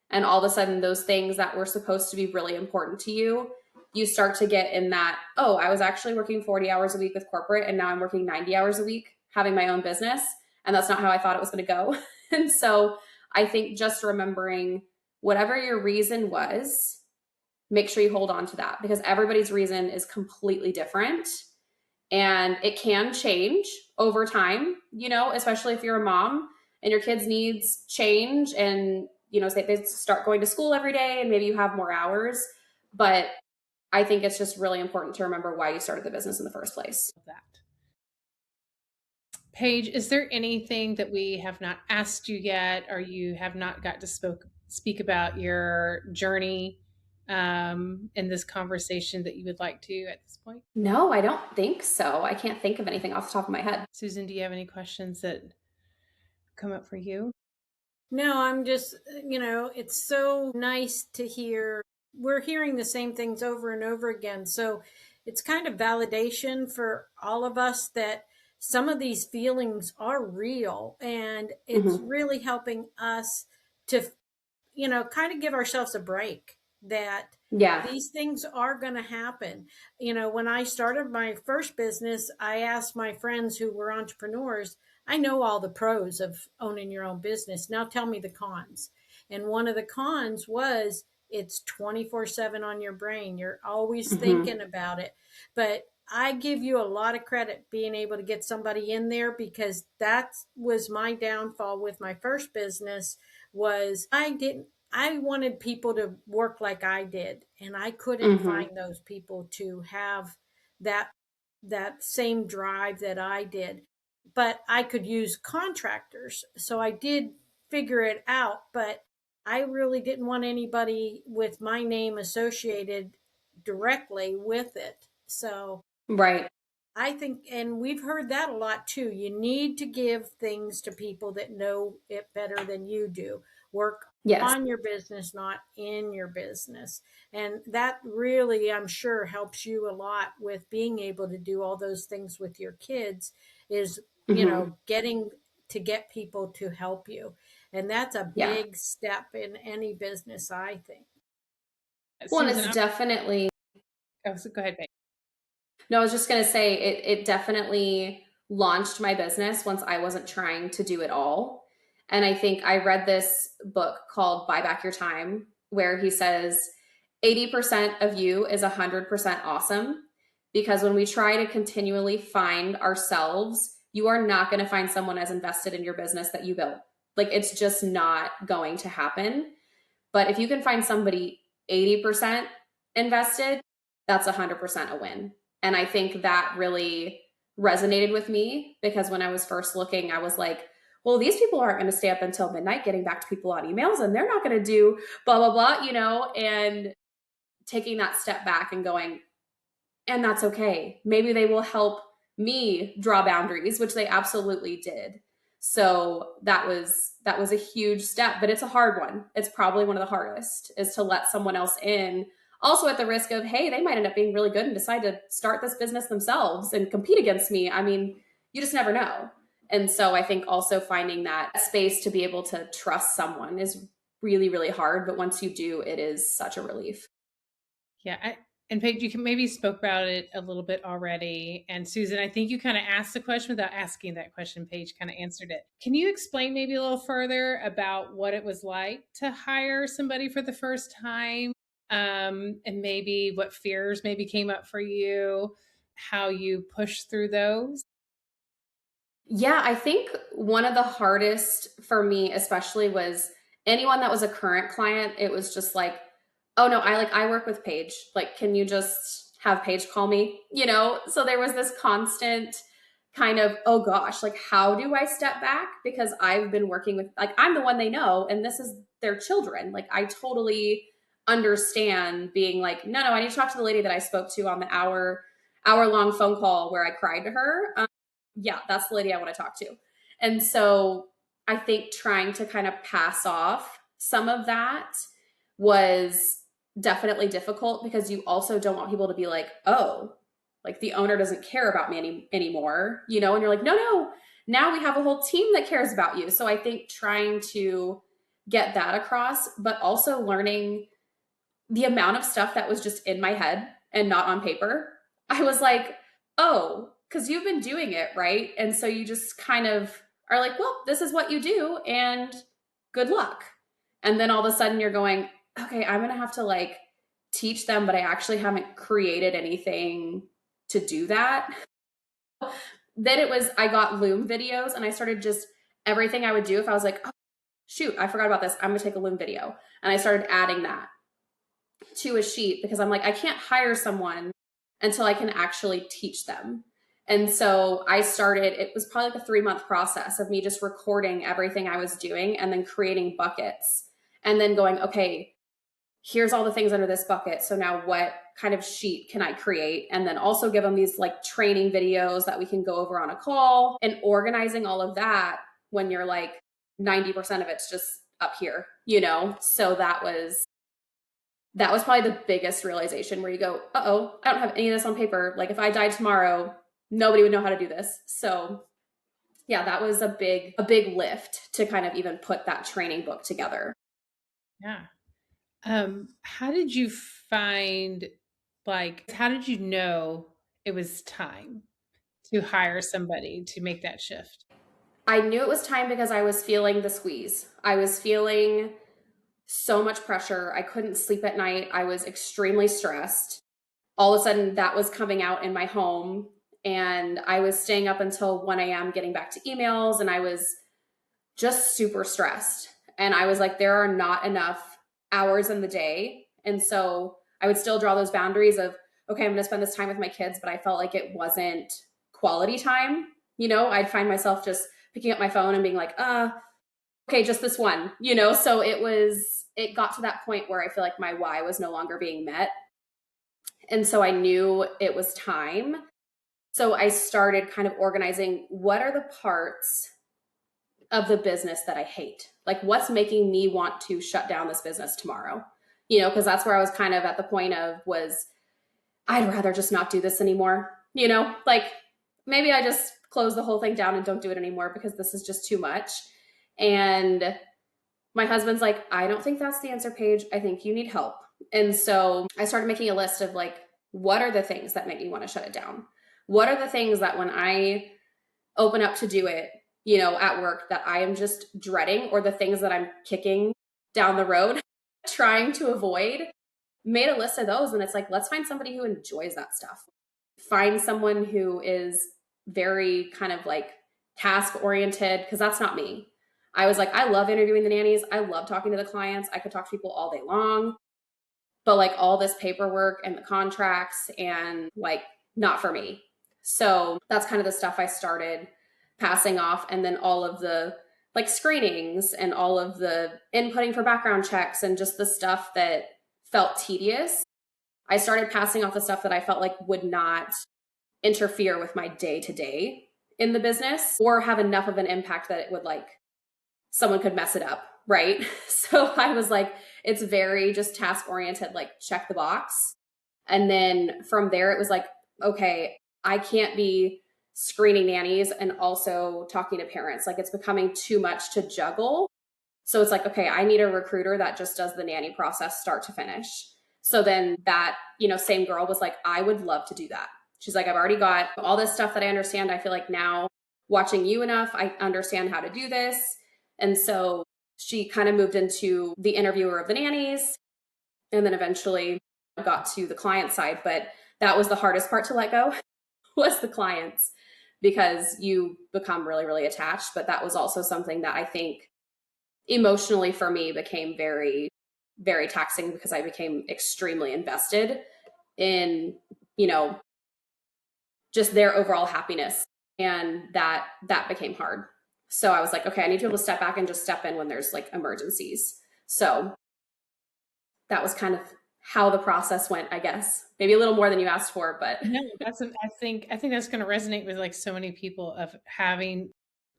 And all of a sudden those things that were supposed to be really important to you, you start to get in that, oh, I was actually working 40 hours a week with corporate and now I'm working 90 hours a week having my own business. And that's not how I thought it was going to go. And so I think just remembering whatever your reason was, make sure you hold on to that, because everybody's reason is completely different. And it can change over time, especially if you're a mom and your kids' needs change and, they start going to school every day and maybe you have more hours. But I think it's just really important to remember why you started the business in the first place. That. Paige, is there anything that we have not asked you yet, or you have not got to speak about your journey in this conversation that you would like to at this point? No, I don't think so. I can't think of anything off the top of my head. Susan, do you have any questions that come up for you? No, I'm just, it's so nice to hear. We're hearing the same things over and over again. So it's kind of validation for all of us that some of these feelings are real, and it's really helping us to, kind of give ourselves a break that these things are going to happen. When I started my first business, I asked my friends who were entrepreneurs, I know all the pros of owning your own business. Now tell me the cons. And one of the cons was it's 24/7 on your brain. You're always thinking about it. But I give you a lot of credit being able to get somebody in there, because that was my downfall with my first business. Was I wanted people to work like I did, and I couldn't find those people to have that same drive that I did. But I could use contractors. So I did figure it out, but I really didn't want anybody with my name associated directly with it. So Right. I think, and we've heard that a lot too. You need to give things to people that know it better than you do. Work on your business, not in your business. And that really, I'm sure, helps you a lot with being able to do all those things with your kids, is, getting to get people to help you. And that's a Yeah. big step in any business, I think. Well, and Susan, it's definitely, so go ahead, Paige. no, I was just going to say it definitely launched my business once I wasn't trying to do it all. And I think I read this book called Buy Back Your Time, where he says 80% of you is 100% awesome. Because when we try to continually find ourselves, you are not going to find someone as invested in your business that you built. Like, it's just not going to happen. But if you can find somebody 80% invested, that's 100% a win. And I think that really resonated with me because when I was first looking, I was like, well, these people aren't going to stay up until midnight getting back to people on emails, and they're not going to do blah, blah, blah, and taking that step back and going, and that's okay. Maybe they will help me draw boundaries, which they absolutely did. So that was a huge step, but it's a hard one. It's probably one of the hardest, is to let someone else in, also at the risk of, hey, they might end up being really good and decide to start this business themselves and compete against me. I mean, you just never know. And so I think also finding that space to be able to trust someone is really, really hard. But once you do, it is such a relief. Yeah. And Paige, you can maybe spoke about it a little bit already. And Susan, I think you kind of asked the question without asking that question. Paige kind of answered it. Can you explain maybe a little further about what it was like to hire somebody for the first time? And maybe what fears maybe came up for you, how you pushed through those? Yeah, I think one of the hardest for me, especially, was anyone that was a current client. It was just like, oh no, I work with Paige. Like, can you just have Paige call me? So there was this constant kind of, oh gosh, like, how do I step back? Because I've been working with, like, I'm the one they know, and this is their children. Like, I totally understand being like, no, I need to talk to the lady that I spoke to on the hour long phone call where I cried to her. Yeah, that's the lady I want to talk to. And so I think trying to kind of pass off some of that was definitely difficult, because you also don't want people to be like, oh, like the owner doesn't care about me anymore, and you're like, no, now we have a whole team that cares about you. So I think trying to get that across, but also learning the amount of stuff that was just in my head and not on paper. I was like, oh, because you've been doing it, right? And so you just kind of are like, well, this is what you do, and good luck. And then all of a sudden you're going, okay, I'm going to have to like teach them, but I actually haven't created anything to do that. Then I got Loom videos, and I started just everything I would do. If I was like, oh, shoot, I forgot about this, I'm going to take a Loom video. And I started adding that to a sheet, because I'm like, I can't hire someone until I can actually teach them. And so it was probably like a 3-month process of me just recording everything I was doing and then creating buckets and then going, okay, here's all the things under this bucket. So now what kind of sheet can I create? And then also give them these like training videos that we can go over on a call, and organizing all of that when you're like 90% of it's just up here, So that was probably the biggest realization, where you go, uh-oh, I don't have any of this on paper. Like, if I died tomorrow, nobody would know how to do this. So yeah, that was a big lift to kind of even put that training book together. Yeah. How did you how did you know it was time to hire somebody to make that shift? I knew it was time because I was feeling the squeeze. I was feeling so much pressure. I couldn't sleep at night. I was extremely stressed. All of a sudden, that was coming out in my home, and I was staying up until 1 a.m. getting back to emails, and I was just super stressed. And I was like, there are not enough hours in the day. And so I would still draw those boundaries of, okay, I'm going to spend this time with my kids, but I felt like it wasn't quality time. I'd find myself just picking up my phone and being like, okay, just this one, So it got to that point where I feel like my why was no longer being met. And so I knew it was time. So I started kind of organizing, what are the parts of the business that I hate? Like, what's making me want to shut down this business tomorrow? Because that's where I was kind of at the point of I'd rather just not do this anymore. Like, maybe I just close the whole thing down and don't do it anymore because this is just too much. And My husband's like, I don't think that's the answer, Paige. I think you need help. And so I started making a list of like, what are the things that make me want to shut it down? What are the things that when I open up to do it, at work, that I am just dreading, or the things that I'm kicking down the road, trying to avoid? Made a list of those. And it's like, let's find somebody who enjoys that stuff. Find someone who is very kind of like task oriented, because that's not me. I was like, I love interviewing the nannies. I love talking to the clients. I could talk to people all day long, but like all this paperwork and the contracts and like not for me. So that's kind of the stuff I started passing off. And then all of the like screenings and all of the inputting for background checks and just the stuff that felt tedious, I started passing off the stuff that I felt like would not interfere with my day to day in the business or have enough of an impact that it would like someone could mess it up. Right. So I was like, it's very just task oriented, like check the box. And then from there, it was like, okay, I can't be screening nannies and also talking to parents. Like it's becoming too much to juggle. So it's like, okay, I need a recruiter that just does the nanny process start to finish. So then that, same girl was like, I would love to do that. She's like, I've already got all this stuff that I understand. I feel like now watching you enough, I understand how to do this. And so she kind of moved into the interviewer of the nannies and then eventually got to the client side. But that was the hardest part to let go was the clients, because you become really, really attached. But that was also something that I think emotionally for me became very, very taxing, because I became extremely invested in, just their overall happiness. And that became hard. So I was like, okay, I need to be able to step back and just step in when there's like emergencies. So that was kind of how the process went, I guess. Maybe a little more than you asked for, but No, I think that's going to resonate with like so many people of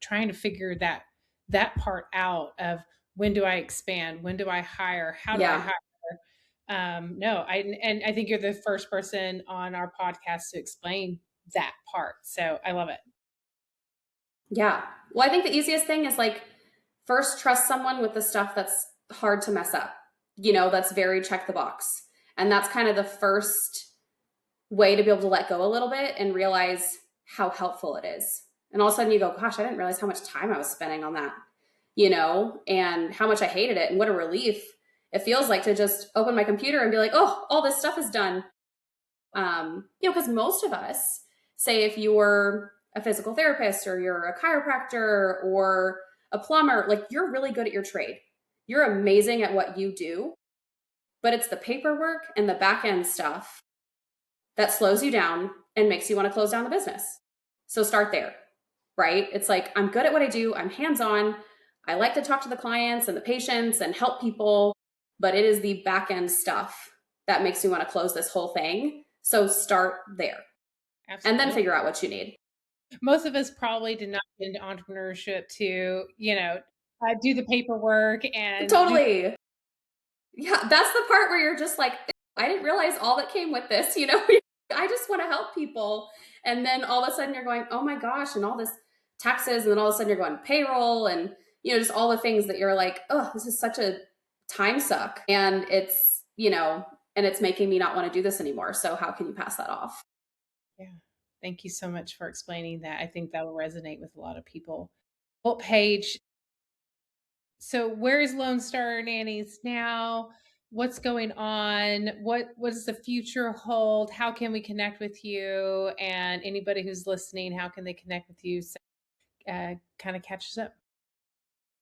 trying to figure that part out of when do I expand, when do I hire, how do I yeah. hire. No, I think you're the first person on our podcast to explain that part. So I love it. Yeah. Well, I think the easiest thing is like first trust someone with the stuff that's hard to mess up, that's very check the box. And that's kind of the first way to be able to let go a little bit and realize how helpful it is. And all of a sudden you go, gosh, I didn't realize how much time I was spending on that, and how much I hated it and what a relief it feels like to just open my computer and be like, oh, all this stuff is done. Because most of us, say if you're a physical therapist or you're a chiropractor or a plumber, like you're really good at your trade. You're amazing at what you do, but it's the paperwork and the back end stuff that slows you down and makes you want to close down the business. So start there, right? It's like, I'm good at what I do. I'm hands-on. I like to talk to the clients and the patients and help people, but it is the back end stuff that makes me want to close this whole thing. So start there. Absolutely. And then figure out what you need. Most of us probably did not get into entrepreneurship to, do the paperwork and totally. Yeah, that's the part where you're just like, I didn't realize all that came with this, I just want to help people. And then all of a sudden you're going, oh my gosh, and all this taxes. And then all of a sudden you're going payroll and, just all the things that you're like, oh, this is such a time suck. And it's, and it's making me not want to do this anymore. So how can you pass that off? Yeah. Thank you so much for explaining that. I think that will resonate with a lot of people. Well, Paige, so where's Lone Star Nannies now? What's going on? What does the future hold? How can we connect with you? And anybody who's listening, how can they connect with you? So, kind of catch us up.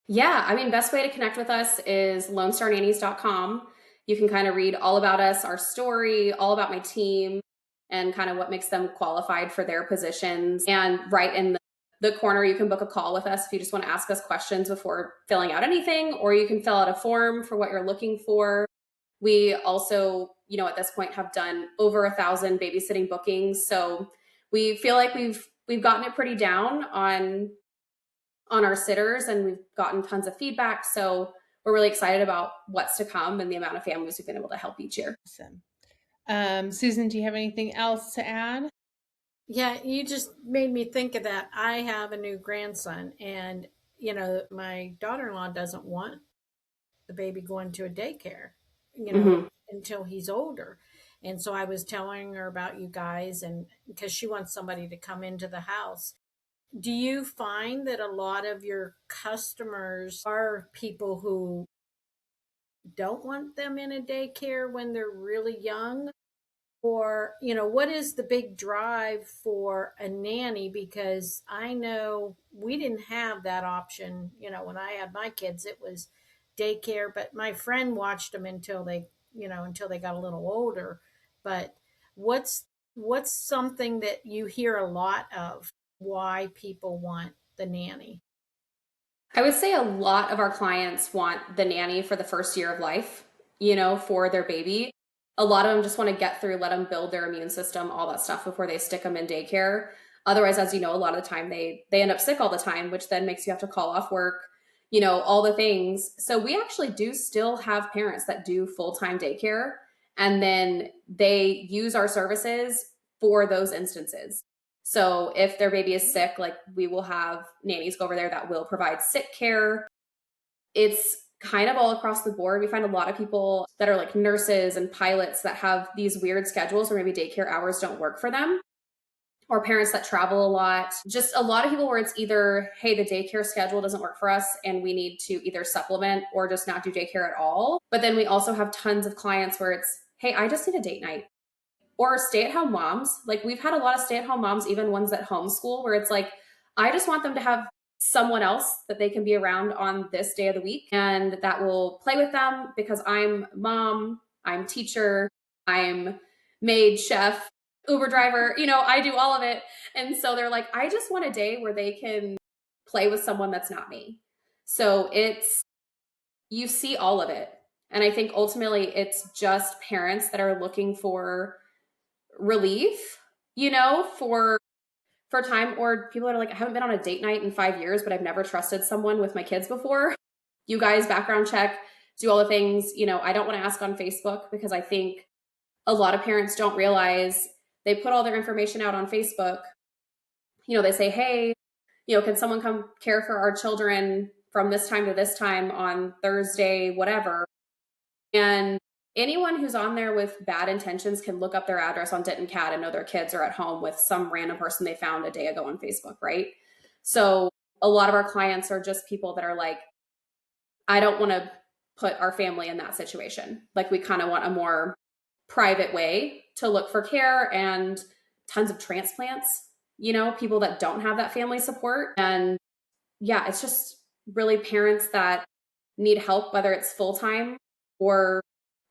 Yeah, I mean, best way to connect with us is lonestarnannies.com. You can kind of read all about us, our story, all about my team, and kind of what makes them qualified for their positions. And right in the corner, you can book a call with us if you just want to ask us questions before filling out anything, or you can fill out a form for what you're looking for. We also, at this point have done over 1,000 babysitting bookings. So we feel like we've gotten it pretty down on our sitters, and we've gotten tons of feedback. So we're really excited about what's to come and the amount of families we've been able to help each year. Awesome. Susan, do you have anything else to add? Yeah, you just made me think of that. I have a new grandson, and my daughter-in-law doesn't want the baby going to a daycare, Mm-hmm. until he's older. And so I was telling her about you guys, and because she wants somebody to come into the house. Do you find that a lot of your customers are people who don't want them in a daycare when they're really young? Or, what is the big drive for a nanny? Because I know we didn't have that option. When I had my kids, it was daycare, but my friend watched them until they got a little older. But what's what's something that you hear a lot of why people want the nanny? I would say a lot of our clients want the nanny for the first year of life, for their baby. A lot of them just want to get through, let them build their immune system, all that stuff before they stick them in daycare. Otherwise, as you know, a lot of the time they end up sick all the time, which then makes you have to call off work, all the things. So we actually do still have parents that do full-time daycare, and then they use our services for those instances. So if their baby is sick, like we will have nannies go over there that will provide sick care. It's kind of all across the board. We find a lot of people that are like nurses and pilots that have these weird schedules where maybe daycare hours don't work for them, or parents that travel a lot. Just a lot of people where it's either, hey, the daycare schedule doesn't work for us and we need to either supplement or just not do daycare at all. But then we also have tons of clients where it's, hey, I just need a date night. Or stay-at-home moms. Like we've had a lot of stay-at-home moms, even ones that homeschool, where it's like, I just want them to have someone else that they can be around on this day of the week and that will play with them because I'm mom, I'm teacher, I'm maid, chef, Uber driver, I do all of it. And so they're like, I just want a day where they can play with someone that's not me. So you see all of it. And I think ultimately it's just parents that are looking for relief, for time, or people that are like, I haven't been on a date night in 5 years, but I've never trusted someone with my kids before. You guys background check, do all the things. I don't want to ask on Facebook because I think a lot of parents don't realize they put all their information out on Facebook. They say, hey, can someone come care for our children from this time to this time on Thursday, whatever. And anyone who's on there with bad intentions can look up their address on Denton Cat and know their kids are at home with some random person they found a day ago on Facebook, right? So a lot of our clients are just people that are like, I don't want to put our family in that situation. Like we kind of want a more private way to look for care, and tons of transplants, people that don't have that family support. And yeah, it's just really parents that need help, whether it's full-time or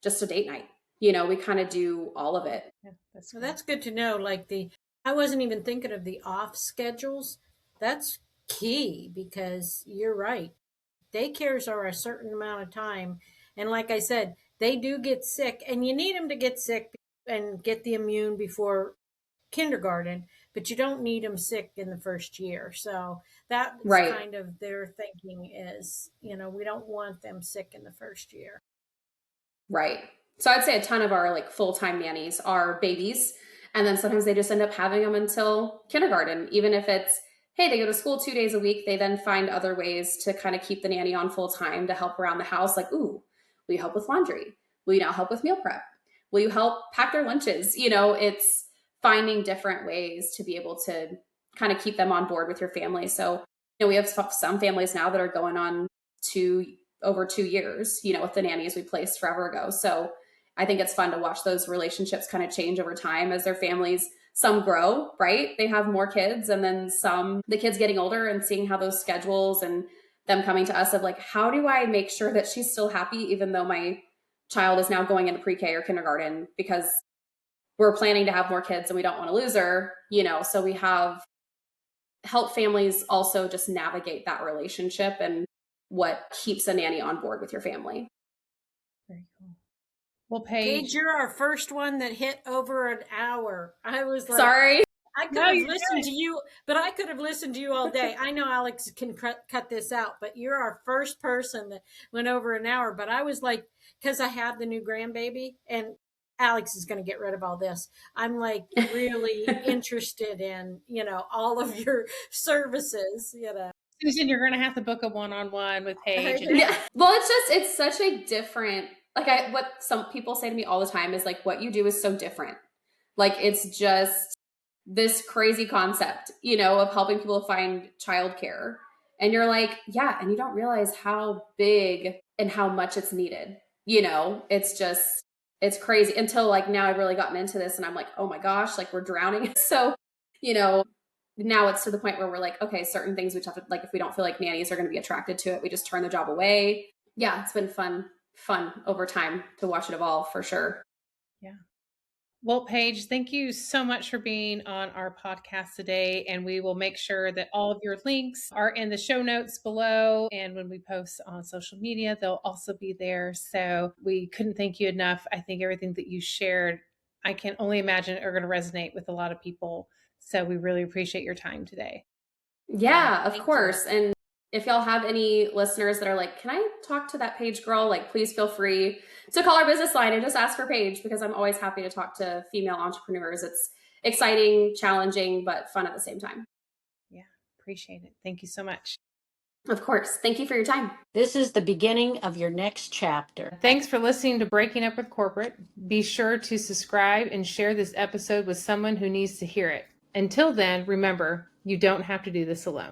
just a date night. We kind of do all of it. Yeah, so that's good to know. I wasn't even thinking of the off schedules. That's key because you're right. Daycares are a certain amount of time. And like I said, they do get sick, and you need them to get sick and get the immune before kindergarten, but you don't need them sick in the first year. So that's Right. kind of their thinking is, we don't want them sick in the first year. Right. So I'd say a ton of our like full-time nannies are babies. And then sometimes they just end up having them until kindergarten, even if it's, hey, they go to school 2 days a week. They then find other ways to kind of keep the nanny on full time to help around the house. Like, ooh, will you help with laundry? Will you now help with meal prep? Will you help pack their lunches? It's finding different ways to be able to kind of keep them on board with your family. So, we have some families now that are going on over 2 years, with the nannies we placed forever ago. So I think it's fun to watch those relationships kind of change over time as their families, some grow, right? They have more kids, and then the kids getting older and seeing how those schedules and them coming to us of like, how do I make sure that she's still happy, even though my child is now going into pre-K or kindergarten, because we're planning to have more kids and we don't want to lose her, so we have help families also just navigate that relationship and what keeps a nanny on board with your family. Very cool. Well, Paige, you're our first one that hit over an hour. I was like, sorry. I could have listened to you, but I could have listened to you all day. I know Alex can cut this out, but you're our first person that went over an hour. But I was like, because I have the new grandbaby, and Alex is going to get rid of all this. I'm like really interested in, all of your services, Susan, you're going to have to book a one-on-one with Paige. Yeah. Well, it's such a different, like what some people say to me all the time is like, what you do is so different. Like, it's just this crazy concept, of helping people find childcare. And you're like, yeah. And you don't realize how big and how much it's needed. It's crazy until like now I've really gotten into this and I'm like, oh my gosh, like we're drowning. So, now it's to the point where we're like, okay, certain things we have to, like, if we don't feel like nannies are going to be attracted to it, we just turn the job away. Yeah. It's been fun over time to watch it evolve for sure. Yeah. Well, Paige, thank you so much for being on our podcast today. And we will make sure that all of your links are in the show notes below. And when we post on social media, they'll also be there. So we couldn't thank you enough. I think everything that you shared, I can only imagine are going to resonate with a lot of people. So we really appreciate your time today. Yeah, of course. And if y'all have any listeners that are like, can I talk to that Paige girl? Like, please feel free to call our business line and just ask for Paige, because I'm always happy to talk to female entrepreneurs. It's exciting, challenging, but fun at the same time. Yeah, appreciate it. Thank you so much. Of course. Thank you for your time. This is the beginning of your next chapter. Thanks for listening to Breaking Up with Corporate. Be sure to subscribe and share this episode with someone who needs to hear it. Until then, remember, you don't have to do this alone.